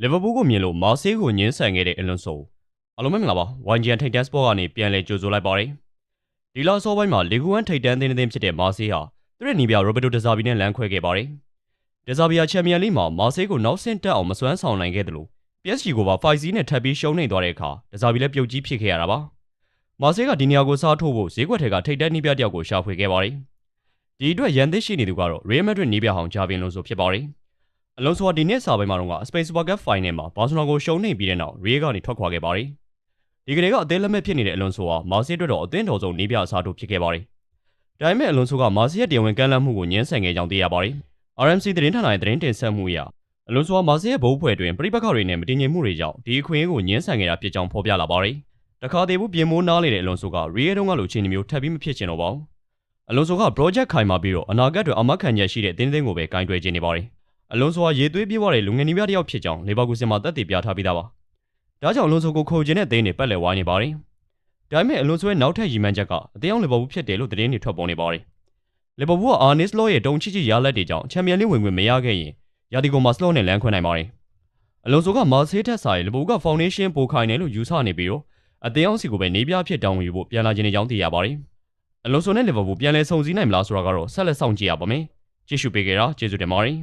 လီဗာပူးကိုမြင်လို့မာဆေးကိုညှင်းဆန်ခဲ့တဲ့အလွန်ဆိုအားလုံးပဲမင်္ဂလာပါ YGN ထိပ်တန်းစပေါ့ကနေပြန်လည်ကြိုဆိုလိုက်ပါတယ်ဒီလအစောပိုင်းမှာလီဂူဝမ်ထိပ်တန်းသင်းဖြစ်တဲ့မာဆေးဟာသူ့ရဲ့နီးပြရိုဘယ်တိုဒဇာဘီနဲ့လမ်းခွဲခဲ့ပါတယ်ဒဇာဘီယာချန်ပီယံလိမှာမာဆေးကိုနောက်ဆင့်တက်အောင်မစွမ်းဆောင်နိုင်ခဲ့တယ်လို့ PSG ကိုပါဖိုင်စီနဲ့ထပ်ပြီးရှုံးနေသွားတဲ့အခါဒဇာဘီလည်းပြုတ်ကြီးဖြစ်ခဲ့ရတာပါမာဆေးကဒီနေရာကိုစားထိုးဖို့ဈေးကွက်ထဲကထိပ်တန်းနီးပြတယောက်ကိုရှာဖွေခဲ့ပါတယ်ဒီအတွက်ရန်သစ်ရှိနေသူကတော့ရီယယ်မက်ဒရစ်နီးပြဟောင်ဂျာဗင်လိုဆိုဖြစ်ပါတယ်အလုံးစုံဒီနေ့စာပိုင်းမှာတော့စပိန်စူပါကပ်ဖိုင်နယ်မှာဘာစီလိုနာကိုရှုံးနေပြီးတဲ့နောက်ရီယယ်ကနေထွက်ခွာခဲ့ပါတယ်ဒီကနေ့ကအသေးလက်မဲ့ဖြစ်နေတဲ့အလွန်ဆိုဟာမာဆေးအတွက်တော့အသင်းတော်ဆုံးနီးပြအစားထိုးဖြစ်ခဲ့ပါတယ်ဒါပေမဲ့အလွန်ဆိုကမာဆေးရဲ့တရားဝင်ကမ်းလှမ်းမှုကိုညှင်းဆန်ခဲ့ကြောင်းသိရပါတယ် RMC သတင်းဌာနရဲ့သတင်းတင်ဆက်မှုအရအလွန်ဆိုကမာဆေးရဲ့ဘိုးဖွဲ့တွင်ပြိပက္ခတွေနဲ့မတည်ငြိမ်မှုတွေကြောင့်ဒီအခွင့်အရေးကိုညှင်းဆန်ခဲ့တာဖြစ်ကြောင်းဖော်ပြလာပါတယ်တခါတည်းဘူးပြင်မိုးနားလေတဲ့အလွန်ဆိုကရီယယ်တုန်းကလိုအခြေအနေမျိုးထပ်ပြီးမဖြစ်ချင်တော့ပါဘူးအလွန်ဆိုက project ခိုင်မာပြီးတော့အနာဂတ်တွေအမတ်ခံချက်ရှိတဲ့တင်းကိုပဲကင်တွယ်ခြင်းနေပါတယ်အလွန်ဆိုဟာရေသွေးပြေးသွားတဲ့လူငယ်နီးပြတစ်ယောက်ဖြစ်ကြောင်းလီဗာပူးစင်မှာသက်သေပြထားပြီးသားပါဒါကြောင့်အလွန်ဆိုကိုခိုချင်တဲ့တင်းတွေပတ်လည်ဝိုင်းနေပါတယ်ဒါပေမဲ့အလွန်ဆိုရဲ့နောက်ထပ်ရည်မှန်းချက်ကအသေးအောင်လီဗာပူးဖြစ်တယ်လို့သတင်းတွေထွက်ပေါ်နေပါတယ်လီဗာပူးကအာနစ်စလော့ရဲ့တုံချစ်ရလက်တွေကြောင့်ချန်ပီယံလိဝင်ခွင့်မရခဲ့ရင်ယာတီကိုမာစလော့နဲ့လမ်းခွဲနိုင်ပါတယ်အလွန်ဆိုကမာဆေးထက်ဆိုင်လီဗာပူးကဖောင်ဒေးရှင်းပိုခိုင်တယ်လို့ယူဆနေပြီးတော့အသေးအောင်စီကိုပဲနေပြဖြစ်တောင်းယူဖို့ပြန်လာခြင်းနေကြောင်းသိရပါတယ်အလွန်ဆိုနဲ့လီဗာပူးပြန်လဲဆုံစည်းနိုင်မလားဆိုတာကတော့ဆက်လက်စောင့်ကြည့်ရပါမယ်ကြည့်ရှုပေးကြတာကျေးဇူးတင်ပါတယ်